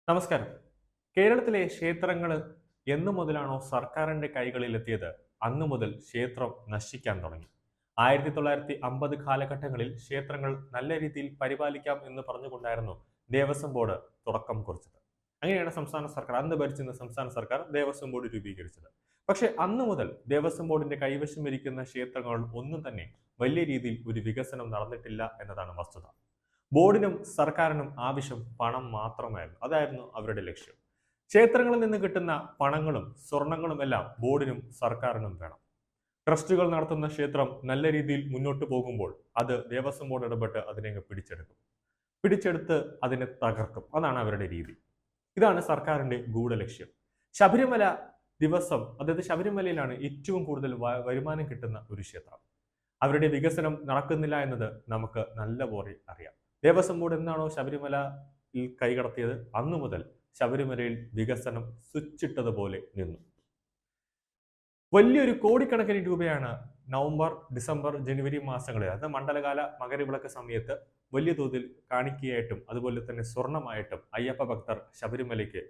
നമസ്കാരം. കേരളത്തിലെ ക്ഷേത്രങ്ങൾ എന്നു മുതലാണോ സർക്കാരിന്റെ കൈകളിലെത്തിയത് അന്നു മുതൽ ക്ഷേത്രം നശിക്കാൻ തുടങ്ങി. 1950 കാലഘട്ടങ്ങളിൽ ക്ഷേത്രങ്ങൾ നല്ല രീതിയിൽ പരിപാലിക്കാം എന്ന് പറഞ്ഞുകൊണ്ടായിരുന്നു ദേവസ്വം ബോർഡ് തുടക്കം കുറിച്ചത്. അങ്ങനെയാണ് അന്ന് ഭരിച്ചിരുന്ന സംസ്ഥാന സർക്കാർ ദേവസ്വം ബോർഡ് രൂപീകരിച്ചത്. പക്ഷേ അന്നു മുതൽ ദേവസ്വം ബോർഡിന്റെ കൈവശം ഇരിക്കുന്ന ക്ഷേത്രങ്ങൾ ഒന്നും തന്നെ വലിയ രീതിയിൽ ഒരു വികസനം നടന്നിട്ടില്ല എന്നതാണ് വസ്തുത. ബോർഡിനും സർക്കാരിനും ആവശ്യം പണം മാത്രമായിരുന്നു. അതായിരുന്നു അവരുടെ ലക്ഷ്യം. ക്ഷേത്രങ്ങളിൽ നിന്ന് കിട്ടുന്ന പണങ്ങളും സ്വർണങ്ങളും എല്ലാം ബോർഡിനും സർക്കാരിനും വേണം. ട്രസ്റ്റുകൾ നടത്തുന്ന ക്ഷേത്രം നല്ല രീതിയിൽ മുന്നോട്ട് പോകുമ്പോൾ അത് ദേവസ്വം ബോർഡ് ഇടപെട്ട് അതിനെ പിടിച്ചെടുക്കും. പിടിച്ചെടുത്ത് അതിനെ തകർക്കും. അതാണ് അവരുടെ രീതി. ഇതാണ് സർക്കാരിന്റെ ഗൂഢലക്ഷ്യം. ശബരിമല ദിവസം, അതായത് ശബരിമലയിലാണ് ഏറ്റവും കൂടുതൽ വരുമാനം കിട്ടുന്ന ഒരു ക്ഷേത്രം. അവരുടെ വികസനം നടക്കുന്നില്ല എന്നത് നമുക്ക് നല്ലപോലെ അറിയാം. ദേവസ്വം ബോർഡ് എന്നാണോ ശബരിമലയിൽ കൈകടത്തിയത് അന്നു മുതൽ ശബരിമലയിൽ വികസനം സ്വിച്ചിട്ടതുപോലെ നിന്നു. വലിയൊരു കോടിക്കണക്കിന് രൂപയാണ് നവംബർ, ഡിസംബർ, ജനുവരി മാസങ്ങളിൽ, അത് മണ്ഡലകാല മകരവിളക്ക് സമയത്ത് വലിയ തോതിൽ കാണിക്കയായിട്ടും അതുപോലെ തന്നെ സ്വർണമായിട്ടും അയ്യപ്പ ഭക്തർ ശബരിമലയ്ക്ക്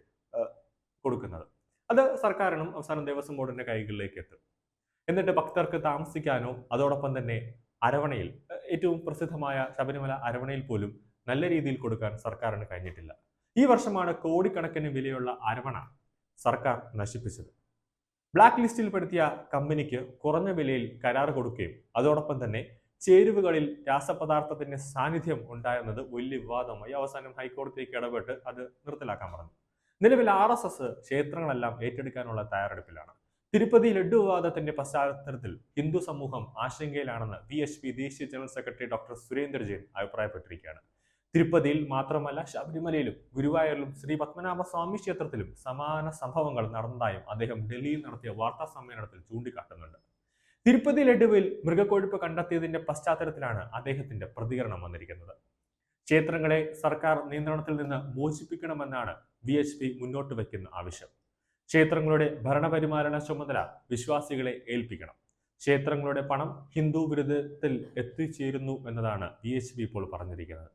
കൊടുക്കുന്നത്. അത് സർക്കാരിനും അവസാനം ദേവസ്വം ബോർഡിന്റെ കൈകളിലേക്ക് എത്തും. എന്നിട്ട് ഭക്തർക്ക് താമസിക്കാനോ അതോടൊപ്പം തന്നെ അരവണയിൽ, ഏറ്റവും പ്രസിദ്ധമായ ശബരിമല അരവണയിൽ പോലും നല്ല രീതിയിൽ കൊടുക്കാൻ സർക്കാരിന് കഴിഞ്ഞിട്ടില്ല. ഈ വർഷമാണ് കോടിക്കണക്കിന് വിലയുള്ള അരവണ സർക്കാർ നശിപ്പിച്ചത്. ബ്ലാക്ക് ലിസ്റ്റിൽ പെടുത്തിയ കമ്പനിക്ക് കുറഞ്ഞ വിലയിൽ കരാർ കൊടുക്കുകയും അതോടൊപ്പം തന്നെ ചേരുവകളിൽ രാസപദാർത്ഥത്തിന്റെ സാന്നിധ്യം ഉണ്ടായിരുന്നത് വലിയ വിവാദമായി. അവസാനം ഹൈക്കോടതിയിലേക്ക് ഇടപെട്ട് അത് നിർത്തലാക്കാൻ പറഞ്ഞു. നിലവിൽ RSS ക്ഷേത്രങ്ങളെല്ലാം ഏറ്റെടുക്കാനുള്ള തയ്യാറെടുപ്പിലാണ്. തിരുപ്പതി ലഡ്ഡു വിവാദത്തിന്റെ പശ്ചാത്തലത്തിൽ ഹിന്ദു സമൂഹം ആശങ്കയിലാണെന്ന് VHP ദേശീയ general secretary doctor Surendra Jain അഭിപ്രായപ്പെട്ടിരിക്കുകയാണ്. തിരുപ്പതിയിൽ മാത്രമല്ല ശബരിമലയിലും ഗുരുവായൂരിലും ശ്രീ പത്മനാഭ സ്വാമി ക്ഷേത്രത്തിലും സമാന സംഭവങ്ങൾ നടന്നതായും അദ്ദേഹം ഡൽഹിയിൽ നടത്തിയ വാർത്താ സമ്മേളനത്തിൽ ചൂണ്ടിക്കാട്ടുന്നുണ്ട്. തിരുപ്പതി ലഡ്ഡുവിൽ മൃഗക്കൊഴുപ്പ് കണ്ടെത്തിയതിന്റെ പശ്ചാത്തലത്തിലാണ് അദ്ദേഹത്തിന്റെ പ്രതികരണം വന്നിരിക്കുന്നത്. ക്ഷേത്രങ്ങളെ സർക്കാർ നിയന്ത്രണത്തിൽ നിന്ന് മോചിപ്പിക്കണമെന്നാണ് VHP മുന്നോട്ട് വയ്ക്കുന്ന ആവശ്യം. ക്ഷേത്രങ്ങളുടെ ഭരണപരിപാലന ചുമതല വിശ്വാസികളെ ഏൽപ്പിക്കണം. ക്ഷേത്രങ്ങളുടെ പണം ഹിന്ദു വിരുദ്ധത്തിൽ എത്തിച്ചേരുന്നു എന്നതാണ് VHP ഇപ്പോൾ പറഞ്ഞിരിക്കുന്നത്.